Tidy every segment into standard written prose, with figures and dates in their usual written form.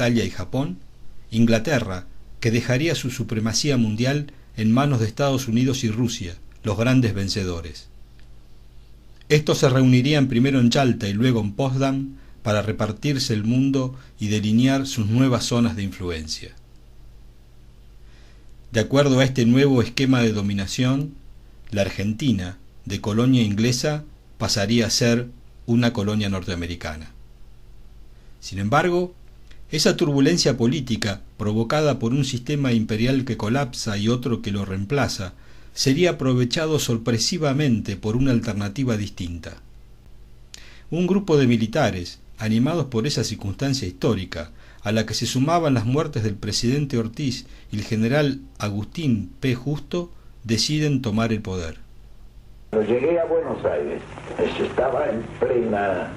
Italia y Japón, Inglaterra, que dejaría su supremacía mundial en manos de Estados Unidos y Rusia, los grandes vencedores. Estos se reunirían primero en Yalta y luego en Potsdam para repartirse el mundo y delinear sus nuevas zonas de influencia. De acuerdo a este nuevo esquema de dominación, la Argentina, de colonia inglesa, pasaría a ser una colonia norteamericana. Sin embargo, esa turbulencia política, provocada por un sistema imperial que colapsa y otro que lo reemplaza, sería aprovechado sorpresivamente por una alternativa distinta. Un grupo de militares, animados por esa circunstancia histórica, a la que se sumaban las muertes del presidente Ortiz y el general Agustín P. Justo, deciden tomar el poder. Llegué a Buenos Aires, estaba en plena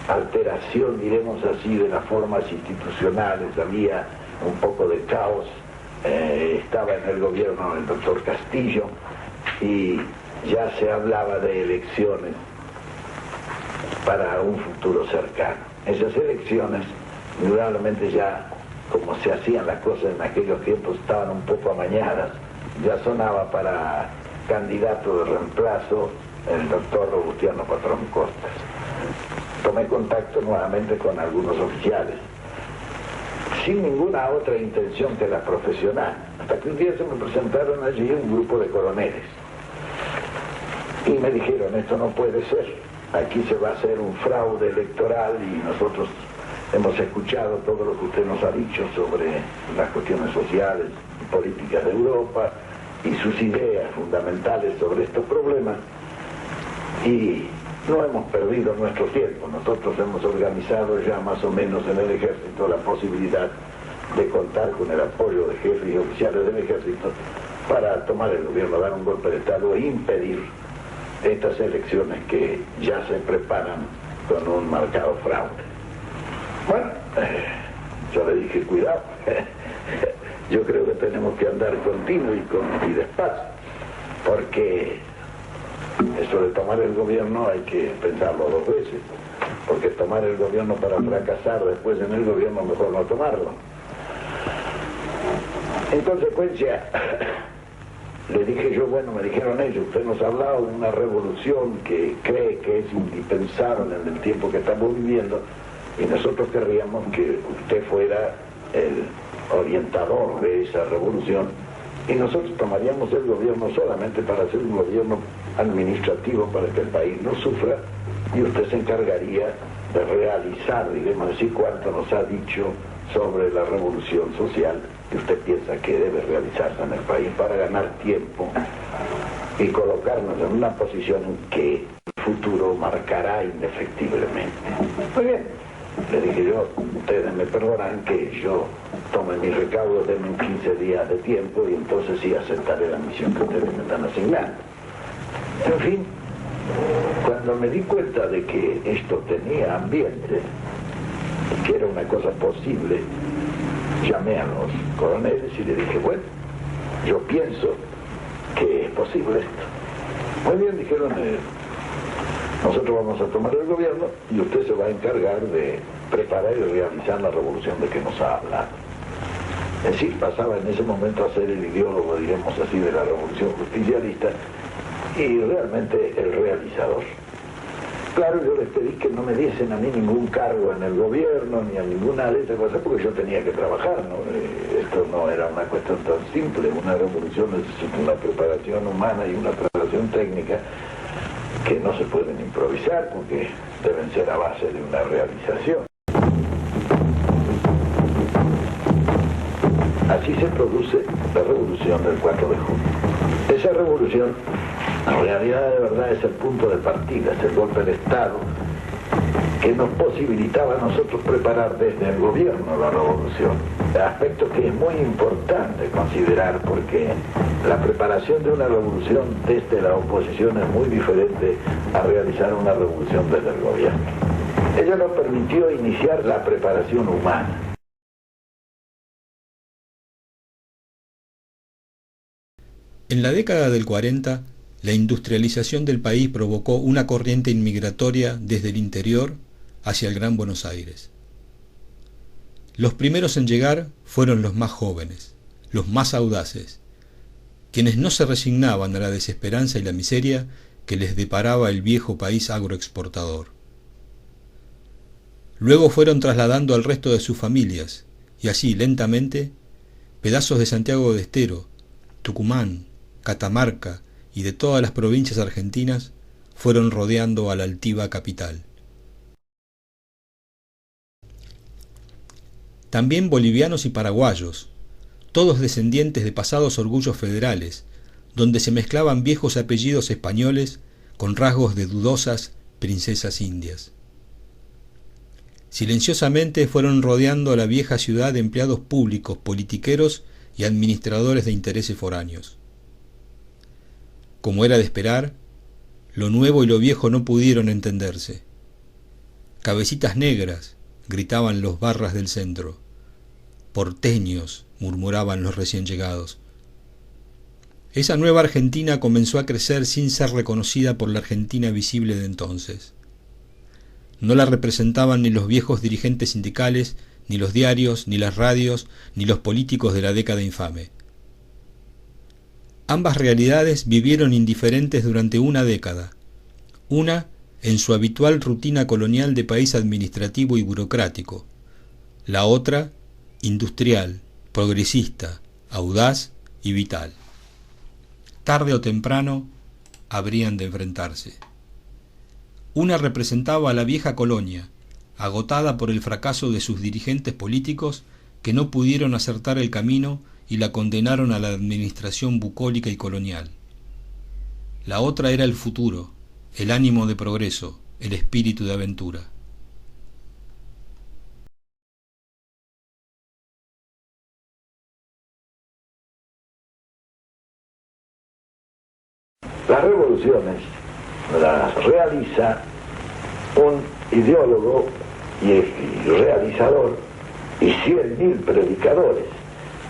alteración, diremos así, de las formas institucionales, había un poco de caos, estaba en el gobierno del doctor Castillo y ya se hablaba de elecciones para un futuro cercano. Esas elecciones, indudablemente ya, como se hacían las cosas en aquellos tiempos, estaban un poco amañadas, ya sonaba para candidato de reemplazo el doctor Robustiano Patrón Costas. Tomé contacto nuevamente con algunos oficiales, sin ninguna otra intención que la profesional, hasta que un día se me presentaron allí un grupo de coroneles y me dijeron: esto no puede ser, aquí se va a hacer un fraude electoral y nosotros hemos escuchado todo lo que usted nos ha dicho sobre las cuestiones sociales y políticas de Europa y sus ideas fundamentales sobre estos problemas, y no hemos perdido nuestro tiempo. Nosotros hemos organizado ya más o menos en el ejército la posibilidad de contar con el apoyo de jefes y oficiales del ejército para tomar el gobierno, dar un golpe de Estado e impedir estas elecciones que ya se preparan con un marcado fraude. Bueno, yo le dije: cuidado, yo creo que tenemos que andar continuo y despacio, porque eso de tomar el gobierno hay que pensarlo dos veces, porque tomar el gobierno para fracasar después en el gobierno, mejor no tomarlo. En consecuencia, le dije yo: bueno, me dijeron ellos, usted nos ha hablado de una revolución que cree que es indispensable en el tiempo que estamos viviendo, y nosotros querríamos que usted fuera el orientador de esa revolución, y nosotros tomaríamos el gobierno solamente para hacer un gobierno administrativo para que el país no sufra, y usted se encargaría de realizar, digamos así, cuanto nos ha dicho sobre la revolución social que usted piensa que debe realizarse en el país para ganar tiempo y colocarnos en una posición que el futuro marcará indefectiblemente. Muy bien, le dije yo: ustedes me perdonan que yo tome mis recaudos, denme 15 días de tiempo y entonces sí aceptaré la misión que ustedes me están asignando. En fin, cuando me di cuenta de que esto tenía ambiente, que era una cosa posible, llamé a los coroneles y le dije: bueno, yo pienso que es posible esto. Muy bien, dijeron, nosotros vamos a tomar el gobierno y usted se va a encargar de preparar y realizar la revolución de que nos ha hablado. Es decir, pasaba en ese momento a ser el ideólogo, diremos así, de la revolución justicialista y realmente el realizador. Claro, yo les pedí que no me diesen a mí ningún cargo en el gobierno ni a ninguna de esas cosas, porque yo tenía que trabajar, ¿no? Esto no era una cuestión tan simple. Una revolución necesita una preparación humana y una preparación técnica que no se pueden improvisar, porque deben ser a base de una realización. Así se produce la revolución del 4 de junio. Esa revolución, en realidad, de verdad, es el punto de partida, es el golpe de Estado que nos posibilitaba a nosotros preparar desde el gobierno la revolución. Aspecto que es muy importante considerar, porque la preparación de una revolución desde la oposición es muy diferente a realizar una revolución desde el gobierno. Ello nos permitió iniciar la preparación humana. En la década del 40, la industrialización del país provocó una corriente inmigratoria desde el interior hacia el Gran Buenos Aires. Los primeros en llegar fueron los más jóvenes, los más audaces, quienes no se resignaban a la desesperanza y la miseria que les deparaba el viejo país agroexportador. Luego fueron trasladando al resto de sus familias, y así, lentamente, pedazos de Santiago del Estero, Tucumán, Catamarca y de todas las provincias argentinas fueron rodeando a la altiva capital. También bolivianos y paraguayos, todos descendientes de pasados orgullos federales, donde se mezclaban viejos apellidos españoles con rasgos de dudosas princesas indias. Silenciosamente fueron rodeando a la vieja ciudad de empleados públicos, politiqueros y administradores de intereses foráneos. Como era de esperar, lo nuevo y lo viejo no pudieron entenderse. Cabecitas negras, gritaban los barras del centro. Porteños, murmuraban los recién llegados. Esa nueva Argentina comenzó a crecer sin ser reconocida por la Argentina visible de entonces. No la representaban ni los viejos dirigentes sindicales, ni los diarios, ni las radios, ni los políticos de la década infame. Ambas realidades vivieron indiferentes durante una década, una en su habitual rutina colonial de país administrativo y burocrático, la otra industrial, progresista, audaz y vital. Tarde o temprano habrían de enfrentarse. Una representaba a la vieja colonia, agotada por el fracaso de sus dirigentes políticos que no pudieron acertar el camino y la condenaron a la administración bucólica y colonial. La otra era el futuro, el ánimo de progreso, el espíritu de aventura. Las revoluciones las realiza un ideólogo y realizador y 100.000 predicadores.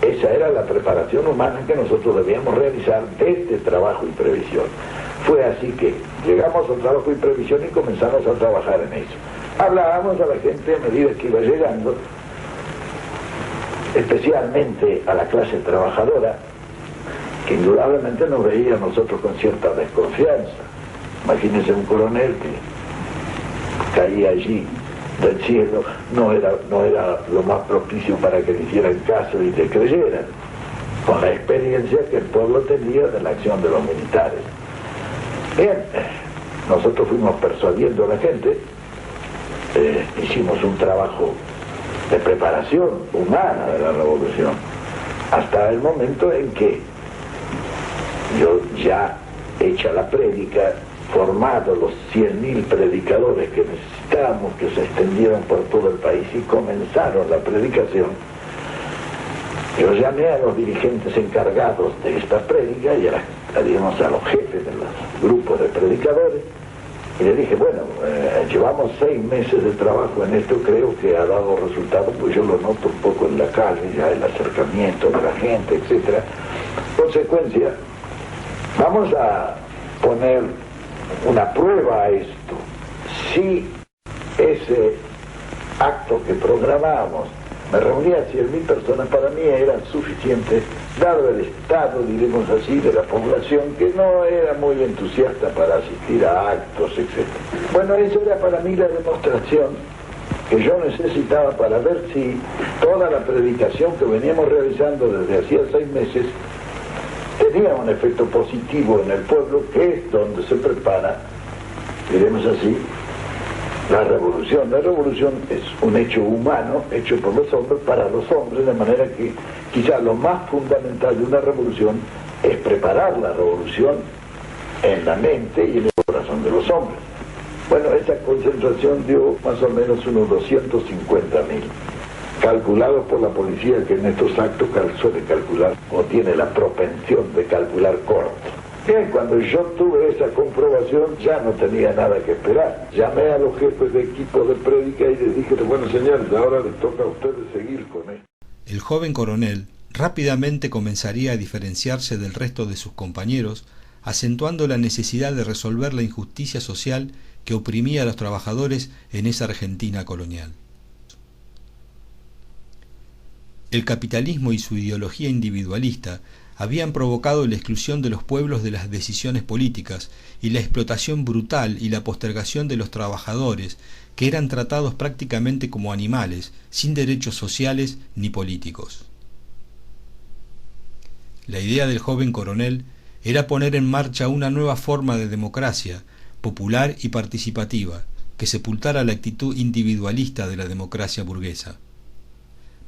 Esa era la preparación humana que nosotros debíamos realizar desde trabajo y previsión. Fue así que llegamos al trabajo y previsión y comenzamos a trabajar en eso. Hablábamos a la gente a medida que iba llegando, especialmente a la clase trabajadora, que indudablemente nos veía a nosotros con cierta desconfianza. Imagínense un coronel que caía allí del cielo, no era lo más propicio para que le hicieran caso y le creyeran, con la experiencia que el pueblo tenía de la acción de los militares. Bien, nosotros fuimos persuadiendo a la gente, hicimos un trabajo de preparación humana de la revolución, hasta el momento en que yo, ya hecha la prédica, formado los 100.000 predicadores que necesitábamos, que se extendieron por todo el país y comenzaron la predicación, yo llamé a los dirigentes encargados de esta prédica y a los jefes de los grupos de predicadores y les dije, bueno, llevamos 6 meses de trabajo en esto, creo que ha dado resultado, pues yo lo noto un poco en la calle, ya el acercamiento de la gente, etc. Consecuencia, vamos a poner una prueba a esto. Si ese acto que programamos me reunía a 100.000 personas, para mí era suficiente, dado el estado, diremos así, de la población, que no era muy entusiasta para asistir a actos, etc. Bueno, eso era para mí la demostración que yo necesitaba para ver si toda la predicación que veníamos realizando desde hacía 6 meses tenía un efecto positivo en el pueblo, que es donde se prepara, diremos así, la revolución. La revolución es un hecho humano, hecho por los hombres, para los hombres, de manera que quizá lo más fundamental de una revolución es preparar la revolución en la mente y en el corazón de los hombres. Bueno, esa concentración dio más o menos unos 250.000, calculados por la policía, que en estos actos suele calcular, o tiene la propensión de calcular corto. Bien, cuando yo tuve esa comprobación ya no tenía nada que esperar. Llamé a los jefes de equipo de prédica y les dije, bueno señores, ahora les toca a ustedes seguir con esto. El joven coronel rápidamente comenzaría a diferenciarse del resto de sus compañeros, acentuando la necesidad de resolver la injusticia social que oprimía a los trabajadores en esa Argentina colonial. El capitalismo y su ideología individualista habían provocado la exclusión de los pueblos de las decisiones políticas y la explotación brutal y la postergación de los trabajadores, que eran tratados prácticamente como animales, sin derechos sociales ni políticos. La idea del joven coronel era poner en marcha una nueva forma de democracia, popular y participativa, que sepultara la actitud individualista de la democracia burguesa.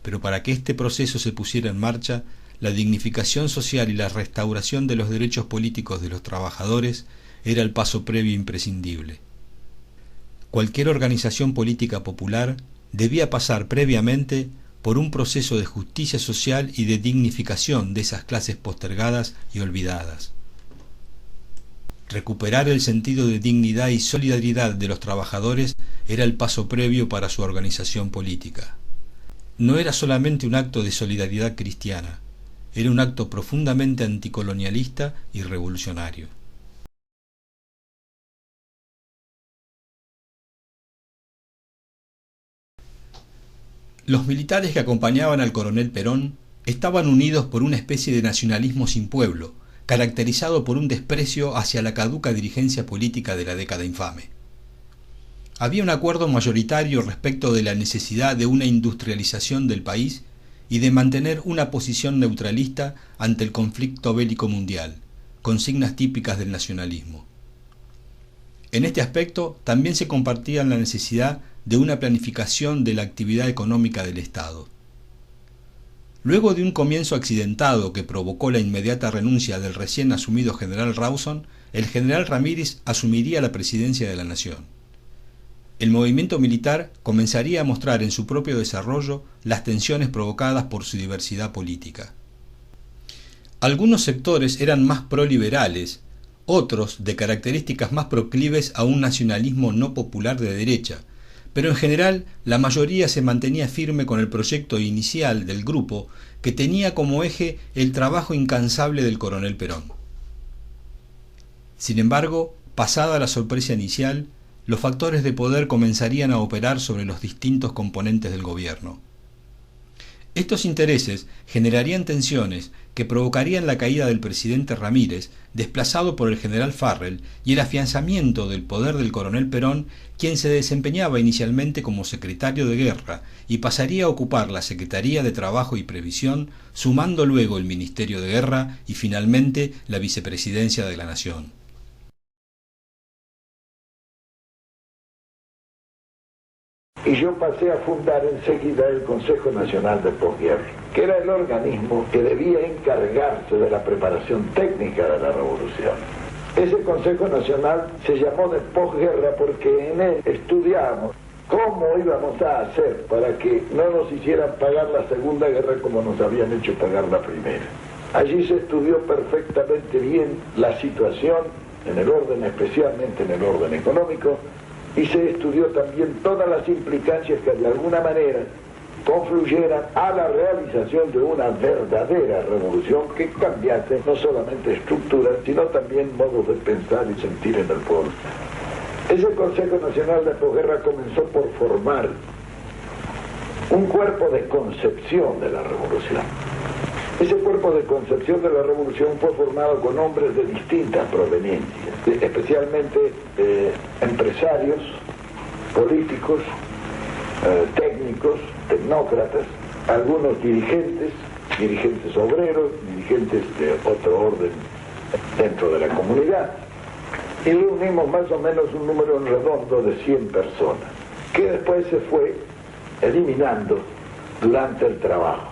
Pero para que este proceso se pusiera en marcha, la dignificación social y la restauración de los derechos políticos de los trabajadores era el paso previo imprescindible. Cualquier organización política popular debía pasar previamente por un proceso de justicia social y de dignificación de esas clases postergadas y olvidadas. Recuperar el sentido de dignidad y solidaridad de los trabajadores era el paso previo para su organización política. No era solamente un acto de solidaridad cristiana, era un acto profundamente anticolonialista y revolucionario. Los militares que acompañaban al coronel Perón estaban unidos por una especie de nacionalismo sin pueblo, caracterizado por un desprecio hacia la caduca dirigencia política de la década infame. Había un acuerdo mayoritario respecto de la necesidad de una industrialización del país y de mantener una posición neutralista ante el conflicto bélico mundial, consignas típicas del nacionalismo. En este aspecto también se compartía la necesidad de una planificación de la actividad económica del Estado. Luego de un comienzo accidentado que provocó la inmediata renuncia del recién asumido general Rawson, el general Ramírez asumiría la presidencia de la nación. El movimiento militar comenzaría a mostrar en su propio desarrollo las tensiones provocadas por su diversidad política. Algunos sectores eran más proliberales, otros de características más proclives a un nacionalismo no popular de derecha, pero en general la mayoría se mantenía firme con el proyecto inicial del grupo, que tenía como eje el trabajo incansable del coronel Perón. Sin embargo, pasada la sorpresa inicial, los factores de poder comenzarían a operar sobre los distintos componentes del gobierno. Estos intereses generarían tensiones que provocarían la caída del presidente Ramírez, desplazado por el general Farrell, y el afianzamiento del poder del coronel Perón, quien se desempeñaba inicialmente como secretario de Guerra y pasaría a ocupar la Secretaría de Trabajo y Previsión, sumando luego el Ministerio de Guerra y finalmente la Vicepresidencia de la Nación. Y yo pasé a fundar enseguida el Consejo Nacional de Posguerra, que era el organismo que debía encargarse de la preparación técnica de la revolución. Ese Consejo Nacional se llamó de posguerra porque en él estudiamos cómo íbamos a hacer para que no nos hicieran pagar la Segunda Guerra como nos habían hecho pagar la Primera. Allí se estudió perfectamente bien la situación en el orden, especialmente en el orden económico, y se estudió también todas las implicancias que de alguna manera confluyeran a la realización de una verdadera revolución que cambiase no solamente estructuras, sino también modos de pensar y sentir en el pueblo. Ese Consejo Nacional de Posguerra comenzó por formar un cuerpo de concepción de la revolución. Ese cuerpo de concepción de la revolución fue formado con hombres de distintas proveniencias, especialmente empresarios, políticos, técnicos, tecnócratas, algunos dirigentes obreros, dirigentes de otro orden dentro de la comunidad. Y reunimos más o menos un número en redondo de 100 personas, que después se fue eliminando durante el trabajo.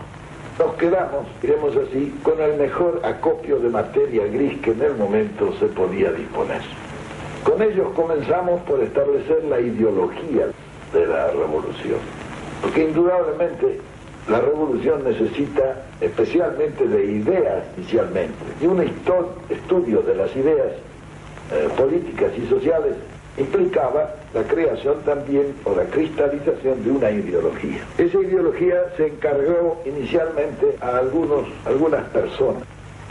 Nos quedamos, diremos así, con el mejor acopio de materia gris que en el momento se podía disponer. Con ellos comenzamos por establecer la ideología de la revolución, porque indudablemente la revolución necesita especialmente de ideas inicialmente, y un estudio de las ideas políticas y sociales implicaba la creación también o la cristalización de una ideología. Esa ideología se encargó inicialmente a algunas personas.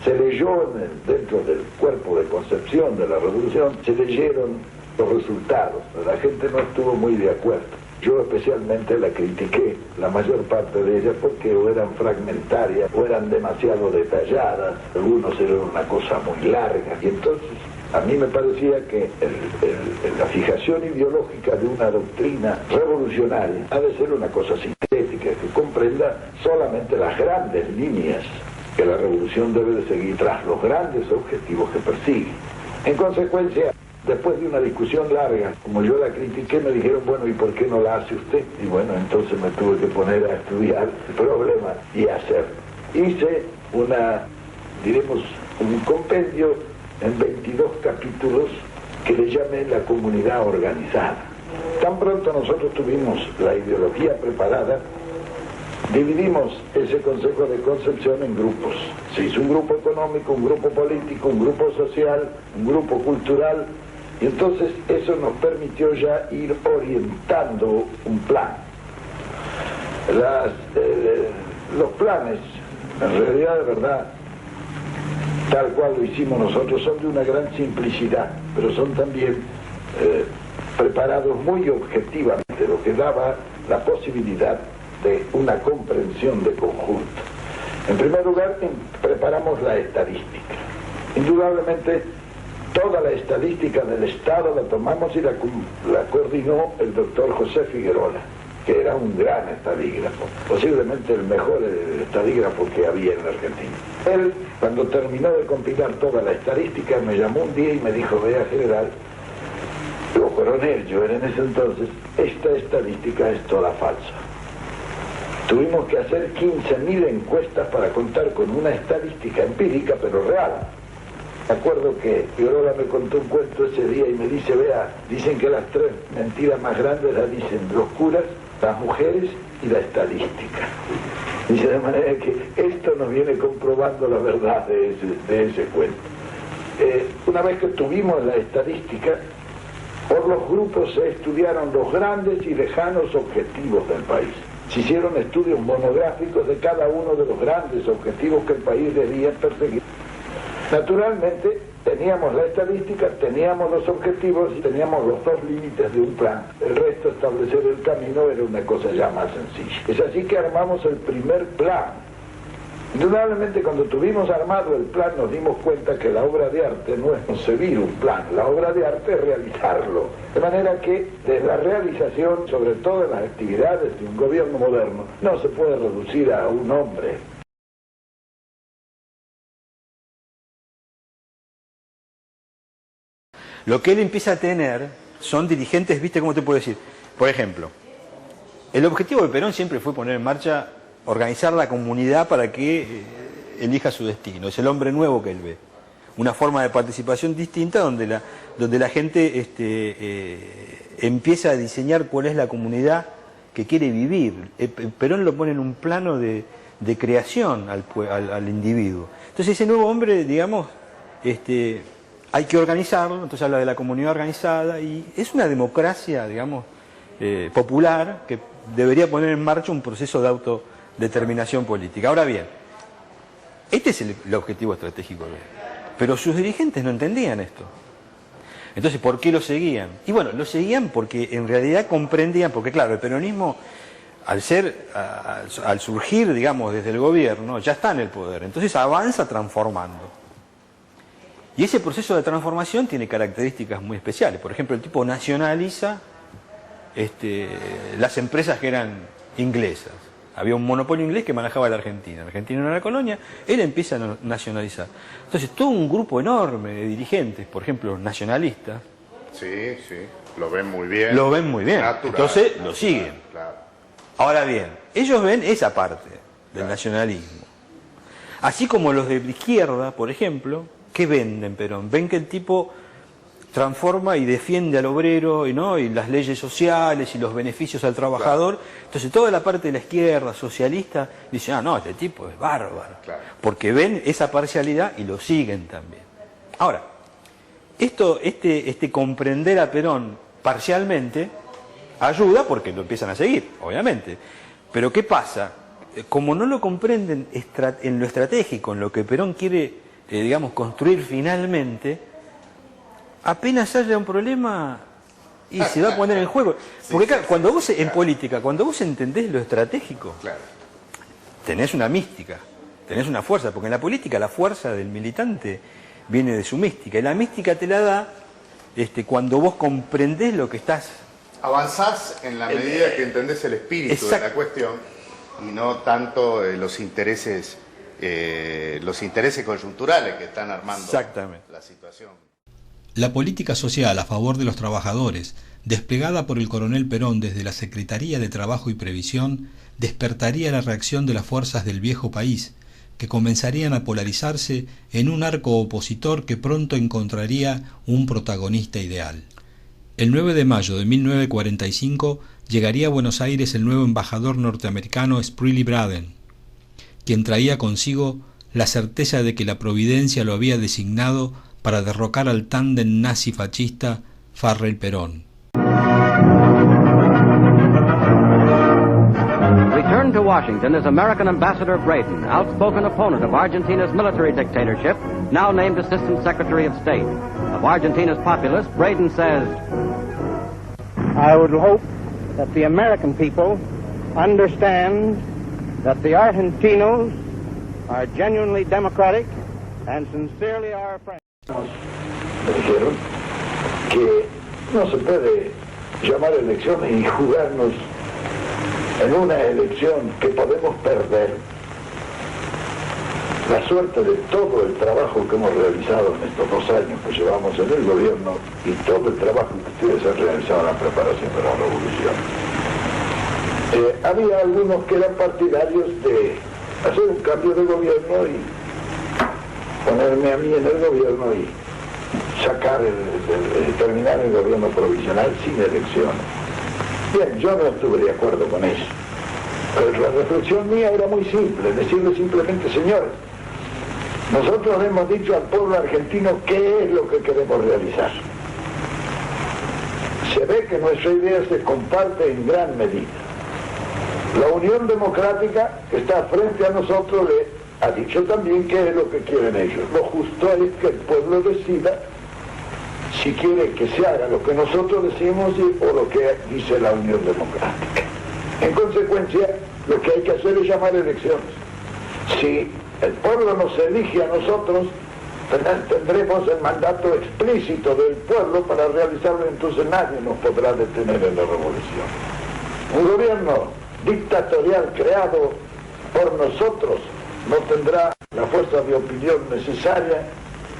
Se leyó dentro del cuerpo de concepción de la revolución, se leyeron los resultados. La gente no estuvo muy de acuerdo. Yo especialmente la critiqué, la mayor parte de ellas, porque o eran fragmentarias o eran demasiado detalladas, algunos eran una cosa muy larga, y entonces a mí me parecía que la fijación ideológica de una doctrina revolucionaria ha de ser una cosa sintética, que comprenda solamente las grandes líneas que la revolución debe de seguir tras los grandes objetivos que persigue. En consecuencia, después de una discusión larga, como yo la critiqué, me dijeron, bueno, ¿y por qué no la hace usted? Y bueno, entonces me tuve que poner a estudiar el problema y hacer. Hice un compendio en 22 capítulos que le llamé La comunidad organizada. Tan pronto nosotros tuvimos la ideología preparada, dividimos ese Consejo de Concepción en grupos. Se hizo un grupo económico, un grupo político, un grupo social, un grupo cultural, y entonces eso nos permitió ya ir orientando un plan. Los planes, en realidad, de verdad, tal cual lo hicimos nosotros, son de una gran simplicidad, pero son también preparados muy objetivamente, lo que daba la posibilidad de una comprensión de conjunto. En primer lugar, preparamos la estadística. Indudablemente, toda la estadística del Estado la tomamos y la coordinó el doctor José Figuerola, que era un gran estadígrafo, posiblemente el mejor estadígrafo que había en la Argentina. Él, cuando terminó de compilar toda la estadística, me llamó un día y me dijo, vea, general, o coronel, yo era en ese entonces, esta estadística es toda falsa. Tuvimos que hacer 15.000 encuestas para contar con una estadística empírica, pero real. Me acuerdo que Figuerola me contó un cuento ese día y me dice, vea, dicen que las 3 mentiras más grandes las dicen los curas, las mujeres y la estadística. Dice, de manera que esto nos viene comprobando la verdad de ese cuento. Una vez que tuvimos la estadística, por los grupos se estudiaron los grandes y lejanos objetivos del país. Se hicieron estudios monográficos de cada uno de los grandes objetivos que el país debía perseguir. Naturalmente, teníamos la estadística, teníamos los objetivos y teníamos los 2 límites de un plan. El resto, establecer el camino, era una cosa ya más sencilla. Es así que armamos el primer plan. Indudablemente, cuando tuvimos armado el plan, nos dimos cuenta que la obra de arte no es concebir un plan, la obra de arte es realizarlo. De manera que, desde la realización, sobre todo en las actividades de un gobierno moderno, no se puede reducir a un hombre. Lo que él empieza a tener son dirigentes, ¿viste cómo te puedo decir? Por ejemplo, el objetivo de Perón siempre fue poner en marcha, organizar la comunidad para que elija su destino. Es el hombre nuevo que él ve. Una forma de participación distinta donde la gente empieza a diseñar cuál es la comunidad que quiere vivir. Perón lo pone en un plano de creación al individuo. Entonces ese nuevo hombre, digamos, hay que organizarlo, entonces habla de la comunidad organizada y es una democracia, digamos, popular que debería poner en marcha un proceso de autodeterminación política. Ahora bien, este es el objetivo estratégico de él, pero sus dirigentes no entendían esto. Entonces, ¿por qué lo seguían? Y bueno, lo seguían porque en realidad comprendían, porque claro, el peronismo al surgir, digamos, desde el gobierno, ya está en el poder, entonces avanza transformando. Y ese proceso de transformación tiene características muy especiales. Por ejemplo, el tipo nacionaliza las empresas que eran inglesas. Había un monopolio inglés que manejaba la Argentina. La Argentina era una colonia, él empieza a nacionalizar. Entonces, todo un grupo enorme de dirigentes, por ejemplo, nacionalistas. Sí, sí, lo ven muy bien. Lo ven muy bien. Natural. Entonces, lo siguen. Claro. Ahora bien, ellos ven esa parte del nacionalismo. Así como los de izquierda, por ejemplo, ¿qué venden Perón? Ven que el tipo transforma y defiende al obrero y las leyes sociales y los beneficios al trabajador. Claro. Entonces toda la parte de la izquierda socialista dice, no, este tipo es bárbaro. Claro. Porque ven esa parcialidad y lo siguen también. Ahora, este comprender a Perón parcialmente ayuda porque lo empiezan a seguir, obviamente. Pero ¿qué pasa? Como no lo comprenden en lo estratégico, en lo que Perón quiere, digamos, construir finalmente, apenas haya un problema, Y se va a poner en juego. Porque acá, cuando vos, en política, cuando vos entendés lo estratégico, Claro. tenés una mística, tenés una fuerza, porque en la política la fuerza del militante viene de su mística, y la mística te la da cuando vos comprendés lo que estás... Avanzás en la medida que entendés el espíritu de la cuestión y no tanto los intereses coyunturales que están armando la situación. La política social a favor de los trabajadores, desplegada por el coronel Perón desde la Secretaría de Trabajo y Previsión, despertaría la reacción de las fuerzas del viejo país, que comenzarían a polarizarse en un arco opositor que pronto encontraría un protagonista ideal. El 9 de mayo de 1945 llegaría a Buenos Aires el nuevo embajador norteamericano Sprully Braden, quien traía consigo la certeza de que la providencia lo había designado para derrocar al tándem nazi-fascista Farrell-Perón. Returned to Washington is American Ambassador Braden, outspoken opponent of Argentina's military dictatorship, now named Assistant Secretary of State. Of Argentina's populace, Braden says, I would hope that the American people understand that the Argentinos are genuinely democratic and sincerely our friends. Me dijeron que no se puede llamar elecciones y jugarnos en una elección que podemos perder la suerte de todo el trabajo que hemos realizado en estos 2 años que llevamos en el gobierno y todo el trabajo que ustedes han realizado en la preparación de la revolución. Había algunos que eran partidarios de hacer un cambio de gobierno y ponerme a mí en el gobierno y terminar el gobierno provisional sin elecciones. Bien, yo no estuve de acuerdo con eso. Pero la reflexión mía era muy simple, decirle simplemente, señores, nosotros hemos dicho al pueblo argentino qué es lo que queremos realizar. Se ve que nuestra idea se comparte en gran medida. La Unión Democrática que está frente a nosotros le ha dicho también qué es lo que quieren ellos. Lo justo es que el pueblo decida si quiere que se haga lo que nosotros decimos o lo que dice la Unión Democrática. En consecuencia, lo que hay que hacer es llamar elecciones. Si el pueblo nos elige a nosotros, tendremos el mandato explícito del pueblo para realizarlo, entonces nadie nos podrá detener en la revolución. Un gobierno dictatorial creado por nosotros no tendrá la fuerza de opinión necesaria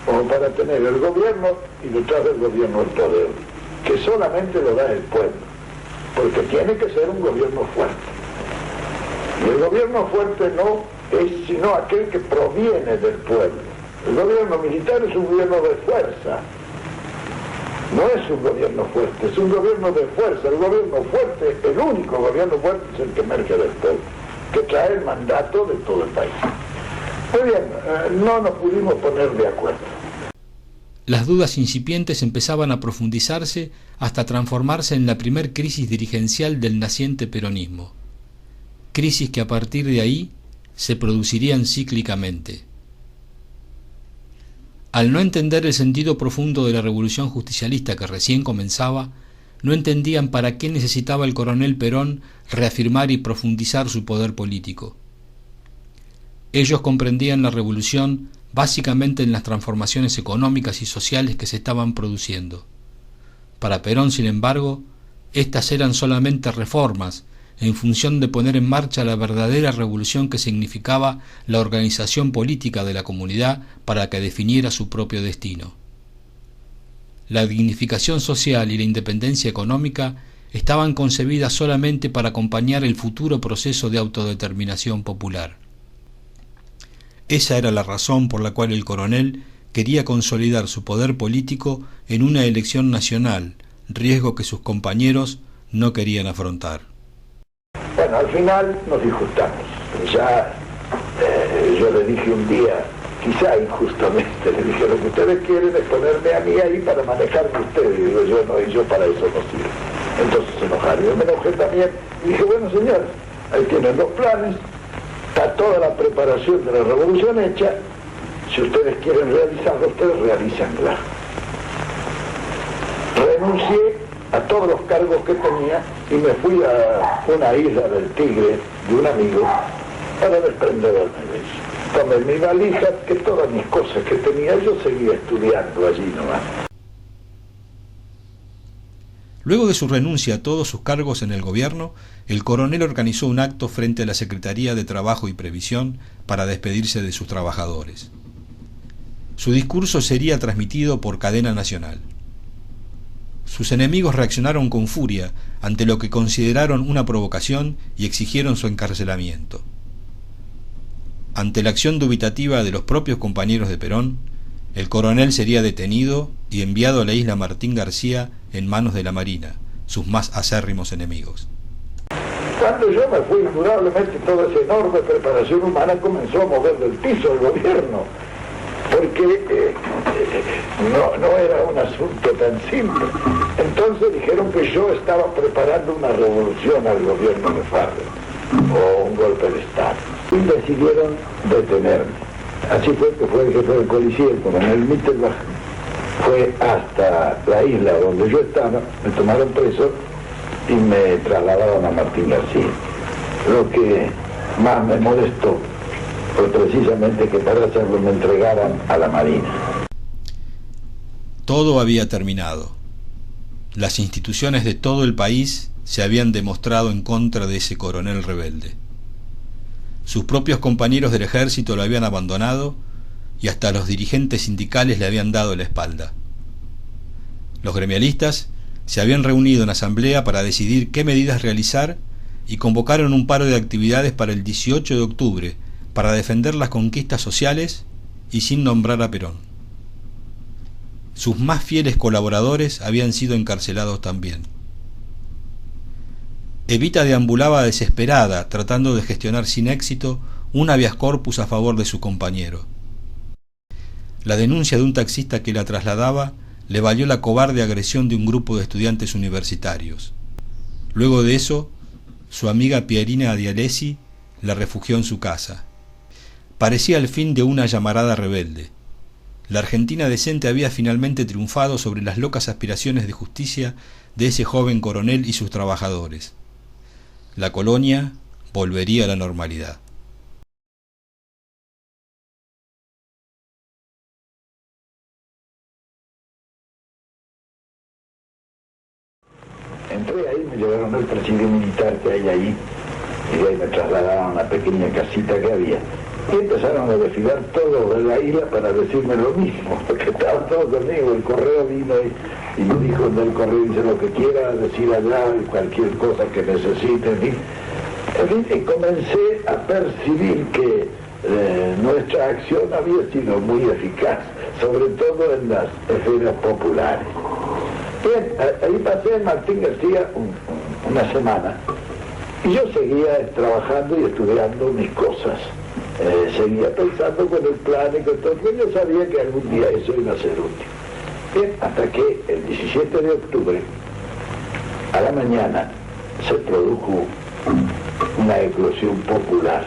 como para tener el gobierno y detrás del gobierno el poder, que solamente lo da el pueblo, porque tiene que ser un gobierno fuerte. Y el gobierno fuerte no es sino aquel que proviene del pueblo. El gobierno militar es un gobierno de fuerza, no es un gobierno fuerte, es un gobierno de fuerza. El gobierno fuerte, el único gobierno fuerte es el que emerge del pueblo, que trae el mandato de todo el país. Muy bien, no nos pudimos poner de acuerdo. Las dudas incipientes empezaban a profundizarse hasta transformarse en la primer crisis dirigencial del naciente peronismo. Crisis que a partir de ahí se producirían cíclicamente. Al no entender el sentido profundo de la revolución justicialista que recién comenzaba, no entendían para qué necesitaba el coronel Perón reafirmar y profundizar su poder político. Ellos comprendían la revolución básicamente en las transformaciones económicas y sociales que se estaban produciendo. Para Perón, sin embargo, estas eran solamente reformas en función de poner en marcha la verdadera revolución que significaba la organización política de la comunidad para que definiera su propio destino. La dignificación social y la independencia económica estaban concebidas solamente para acompañar el futuro proceso de autodeterminación popular. Esa era la razón por la cual el coronel quería consolidar su poder político en una elección nacional, riesgo que sus compañeros no querían afrontar. Bueno, al final nos disgustamos. Ya yo le dije un día, quizá injustamente, le dije, lo que ustedes quieren es ponerme a mí ahí para manejarme ustedes. Y digo, yo no, y yo para eso no sirvo. Entonces se enojaron. Yo me enojé también y dije, bueno señores, ahí tienen los planes, está toda la preparación de la revolución hecha. Si ustedes quieren realizarla, ustedes realízanla. Renuncié a todos los cargos que tenía y me fui a una isla del Tigre de un amigo para desprenderme de eso. Tomé mi valija, que todas mis cosas que tenía, yo seguía estudiando allí nomás. Luego de su renuncia a todos sus cargos en el gobierno, el coronel organizó un acto frente a la Secretaría de Trabajo y Previsión para despedirse de sus trabajadores. Su discurso sería transmitido por cadena nacional. Sus enemigos reaccionaron con furia ante lo que consideraron una provocación y exigieron su encarcelamiento. Ante la acción dubitativa de los propios compañeros de Perón, el coronel sería detenido y enviado a la isla Martín García en manos de la Marina, sus más acérrimos enemigos. Cuando yo me fui, indudablemente toda esa enorme preparación humana comenzó a mover del piso el gobierno, porque no era un asunto tan simple. Entonces dijeron que yo estaba preparando una revolución al gobierno de Farrell, o un golpe de Estado, y decidieron detenerme. Así fue que fue el jefe de policía, el coronel Mittelbach, fue hasta la isla donde yo estaba, me tomaron preso y me trasladaron a Martín García. Lo que más me molestó fue precisamente que para hacerlo me entregaran a la Marina. Todo había terminado. Las instituciones de todo el país se habían demostrado en contra de ese coronel rebelde. Sus propios compañeros del ejército lo habían abandonado y hasta los dirigentes sindicales le habían dado la espalda. Los gremialistas se habían reunido en asamblea para decidir qué medidas realizar y convocaron un paro de actividades para el 18 de octubre para defender las conquistas sociales y sin nombrar a Perón. Sus más fieles colaboradores habían sido encarcelados también. Evita deambulaba desesperada, tratando de gestionar sin éxito un habeas corpus a favor de su compañero. La denuncia de un taxista que la trasladaba le valió la cobarde agresión de un grupo de estudiantes universitarios. Luego de eso, su amiga Pierina Dialesi la refugió en su casa. Parecía el fin de una llamarada rebelde. La Argentina decente había finalmente triunfado sobre las locas aspiraciones de justicia de ese joven coronel y sus trabajadores. La colonia volvería a la normalidad. Entré ahí, me llevaron al presidio militar que hay ahí, y de ahí me trasladaron a una pequeña casita que había. Y empezaron a desfilar todos de la isla para decirme lo mismo, porque estaban todos conmigo. El correo vino y me dijo del correo, dice lo que quiera decir allá, y cualquier cosa que necesite, en fin. Y comencé a percibir que nuestra acción había sido muy eficaz, sobre todo en las esferas populares. Bien, ahí pasé en Martín García una semana y yo seguía trabajando y estudiando mis cosas. Seguía pensando con el plan y con todo, porque yo sabía que algún día eso iba a ser útil. Bien, hasta que el 17 de octubre, a la mañana, se produjo una eclosión popular.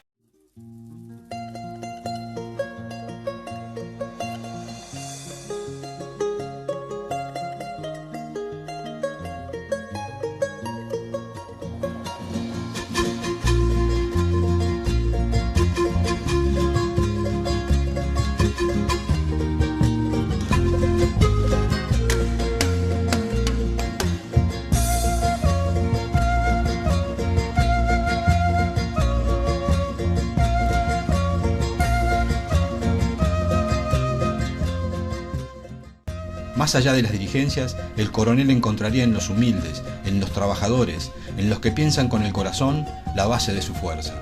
Más allá de las dirigencias, el coronel encontraría en los humildes, en los trabajadores, en los que piensan con el corazón, la base de su fuerza.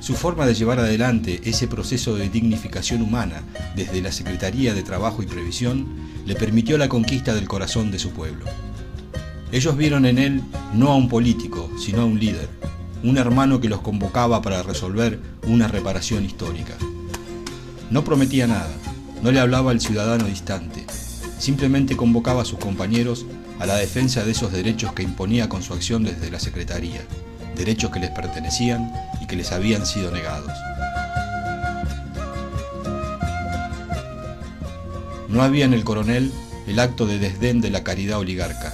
Su forma de llevar adelante ese proceso de dignificación humana desde la Secretaría de Trabajo y Previsión le permitió la conquista del corazón de su pueblo. Ellos vieron en él no a un político, sino a un líder, un hermano que los convocaba para resolver una reparación histórica. No prometía nada, no le hablaba al ciudadano distante, simplemente convocaba a sus compañeros a la defensa de esos derechos que imponía con su acción desde la Secretaría, derechos que les pertenecían y que les habían sido negados. No había en el coronel el acto de desdén de la caridad oligarca.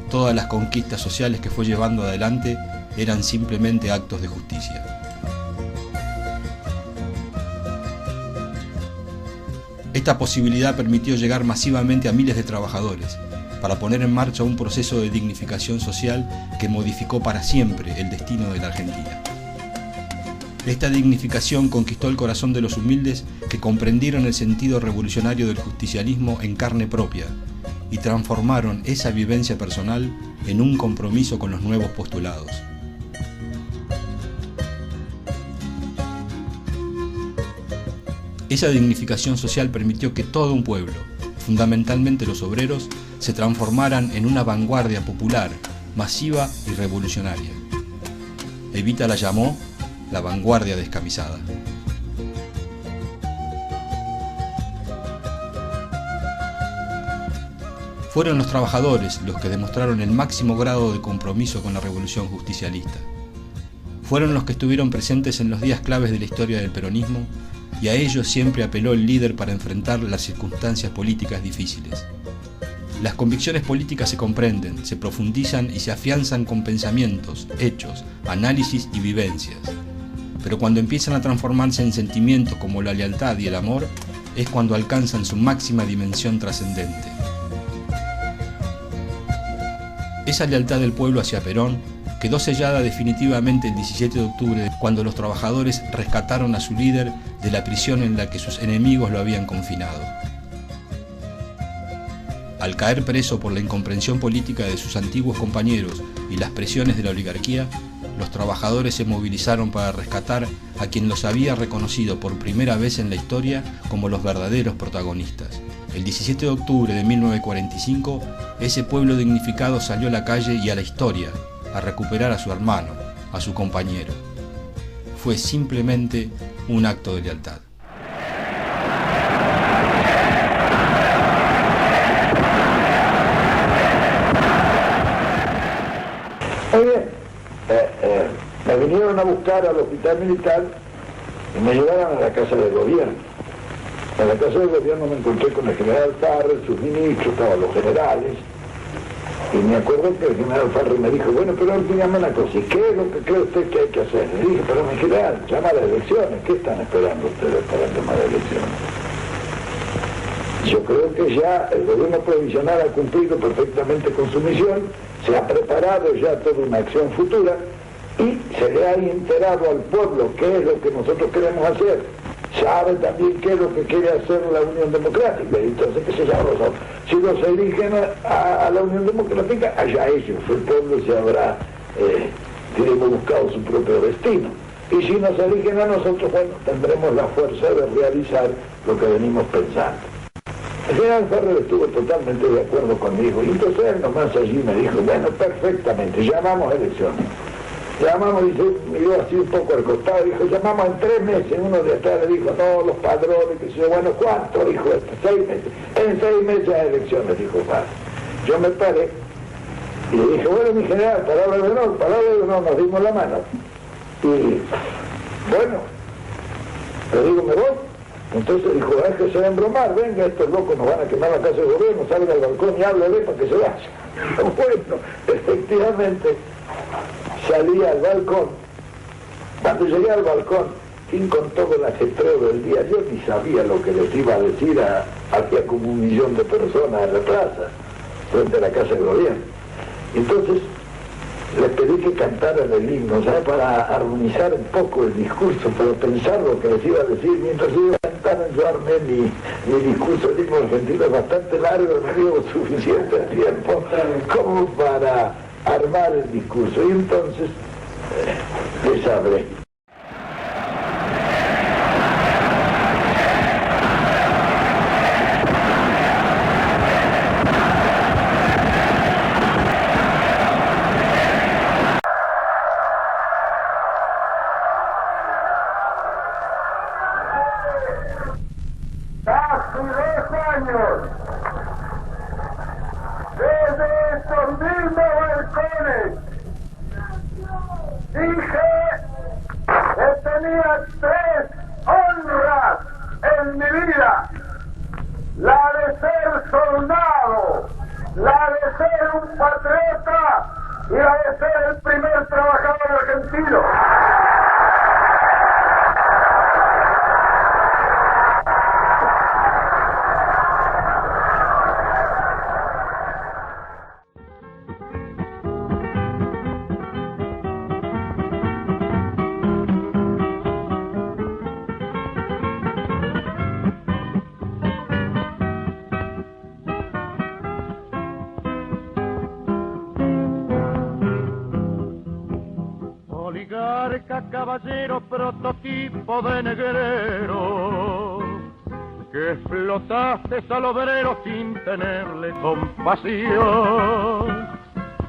Todas las conquistas sociales que fue llevando adelante eran simplemente actos de justicia. Esta posibilidad permitió llegar masivamente a miles de trabajadores, para poner en marcha un proceso de dignificación social que modificó para siempre el destino de la Argentina. Esta dignificación conquistó el corazón de los humildes que comprendieron el sentido revolucionario del justicialismo en carne propia y transformaron esa vivencia personal en un compromiso con los nuevos postulados. Esa dignificación social permitió que todo un pueblo, fundamentalmente los obreros, se transformaran en una vanguardia popular, masiva y revolucionaria. Evita la llamó la vanguardia descamisada. Fueron los trabajadores los que demostraron el máximo grado de compromiso con la revolución justicialista. Fueron los que estuvieron presentes en los días claves de la historia del peronismo y a ellos siempre apeló el líder para enfrentar las circunstancias políticas difíciles. Las convicciones políticas se comprenden, se profundizan y se afianzan con pensamientos, hechos, análisis y vivencias. Pero cuando empiezan a transformarse en sentimientos como la lealtad y el amor, es cuando alcanzan su máxima dimensión trascendente. Esa lealtad del pueblo hacia Perón quedó sellada definitivamente el 17 de octubre, cuando los trabajadores rescataron a su líder de la prisión en la que sus enemigos lo habían confinado. Al caer preso por la incomprensión política de sus antiguos compañeros y las presiones de la oligarquía, los trabajadores se movilizaron para rescatar a quien los había reconocido por primera vez en la historia como los verdaderos protagonistas. El 17 de octubre de 1945, ese pueblo dignificado salió a la calle y a la historia a recuperar a su hermano, a su compañero. Fue simplemente un acto de lealtad. Muy bien, me vinieron a buscar al hospital militar y me llevaron a la casa del gobierno. En la casa del gobierno me encontré con el general Farrell, sus ministros, todos los generales, y me acuerdo que el general Farrell me dijo, bueno, pero dígame una cosa, ¿y qué es lo que cree usted que hay que hacer? Le dije, pero mi general, llama a las elecciones, ¿qué están esperando ustedes para llamar a elecciones? Yo creo que ya el gobierno provisional ha cumplido perfectamente con su misión, se ha preparado ya toda una acción futura y se le ha enterado al pueblo qué es lo que nosotros queremos hacer. Sabe también qué es lo que quiere hacer la Unión Democrática, entonces que se llama los otros. Si los eligen a la Unión Democrática, allá ellos, el pueblo se habrá, buscado su propio destino. Y si nos eligen a nosotros, bueno, tendremos la fuerza de realizar lo que venimos pensando. El general Farrell estuvo totalmente de acuerdo conmigo y entonces él nomás allí me dijo, bueno, perfectamente, llamamos elecciones. Llamamos, y yo así un poco al costado, dijo, llamamos en 3 meses, uno de atrás le dijo, no, los padrones, que sé, bueno, ¿cuánto? Dijo esto, 6 meses. En 6 meses hay elecciones, dijo Farrell. Yo me paré y le dije, bueno, mi general, palabra de honor, nos dimos la mano. Y bueno, le digo, me voy. Entonces dijo, déjese de embromar, venga, estos locos nos van a quemar la casa del gobierno, salga al balcón y háblele para que se vaya. Bueno, efectivamente, salí al balcón. Cuando llegué al balcón, sin con todo el ajetreo del día, yo ni sabía lo que les iba a decir hacia como 1 millón de personas en la plaza, frente a la casa del gobierno. Entonces, les pedí que cantaran el himno, ¿sabes? Para armonizar un poco el discurso, para pensar lo que les iba a decir. Mientras iba cantando, yo armé mi discurso. El himno argentino es bastante largo, me dio suficiente tiempo como para armar el discurso. Y entonces les hablé. Casi 2 años desde estos mismos balcones dije iba a ser el primer trabajador argentino. Caballero prototipo de negrero, que explotaste al obrero sin tenerle compasión.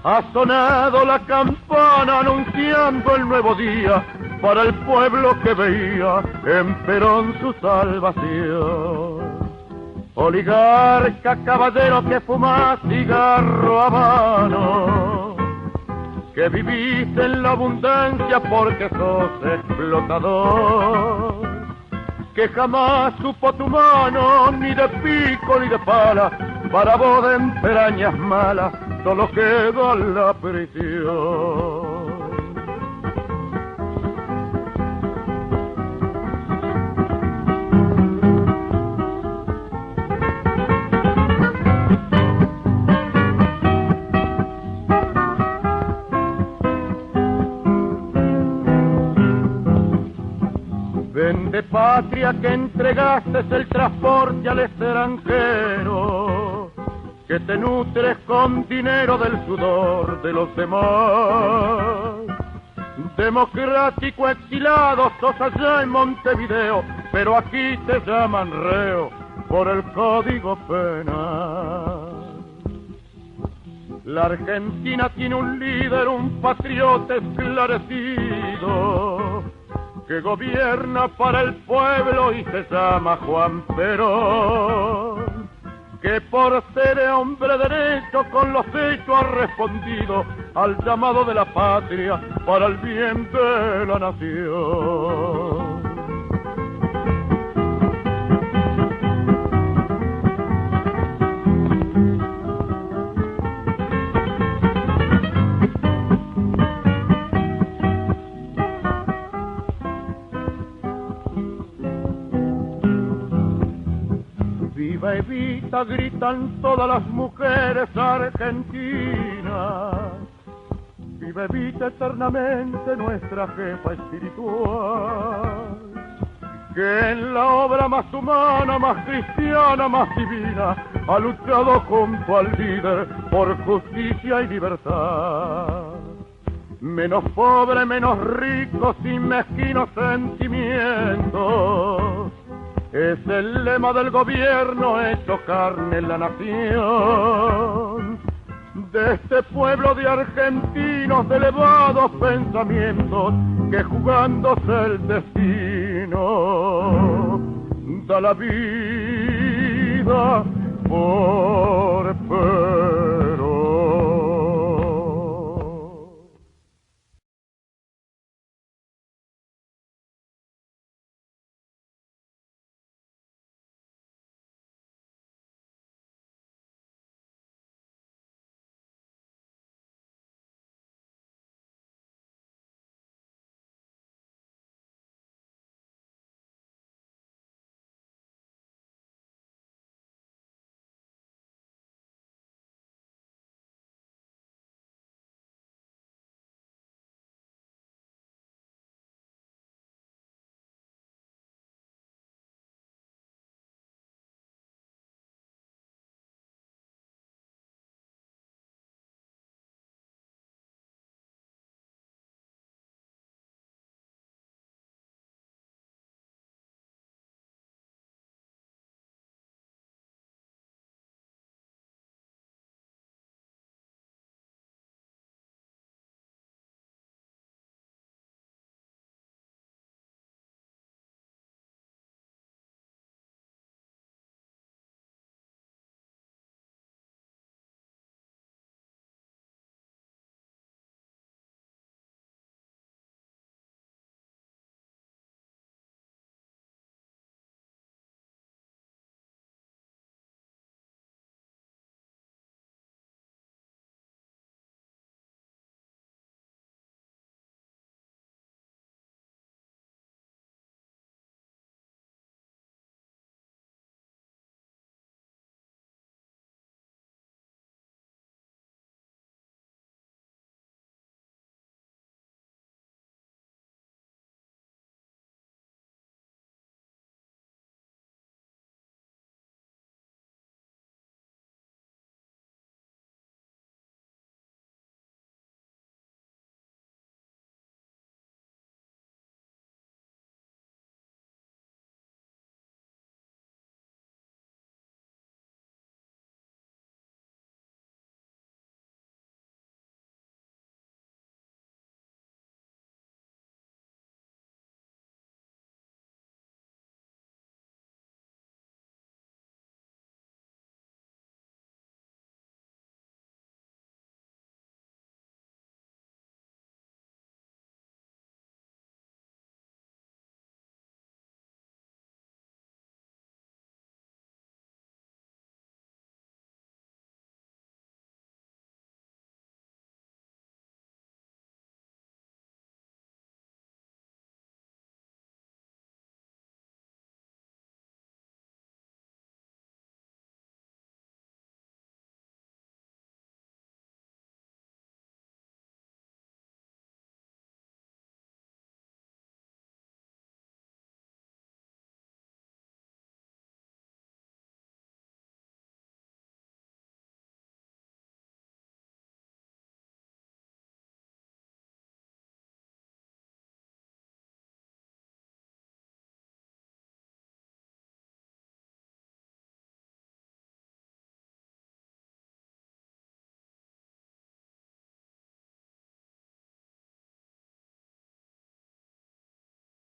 Ha sonado la campana anunciando el nuevo día para el pueblo que veía en Perón su salvación. Oligarca caballero que fumás cigarro habano, que viviste en la abundancia porque sos explotador, que jamás supo tu mano ni de pico ni de pala, para vos de entrañas malas solo queda la prisión. Vende patria que entregaste el transporte al extranjero, que te nutres con dinero del sudor de los demás. Democrático exilado sos allá en Montevideo, pero aquí te llaman reo por el código penal. La Argentina tiene un líder, un patriota esclarecido, que gobierna para el pueblo y se llama Juan Perón, que por ser hombre derecho con los hechos ha respondido al llamado de la patria para el bien de la nación. Viva Evita, gritan todas las mujeres argentinas. Viva Evita eternamente, nuestra jefa espiritual, que en la obra más humana, más cristiana, más divina, ha luchado junto al líder por justicia y libertad. Menos pobre, menos rico, sin mezquinos sentimientos, es el lema del gobierno hecho carne en la nación. De este pueblo de argentinos de elevados pensamientos, que jugándose el destino da la vida por Perón.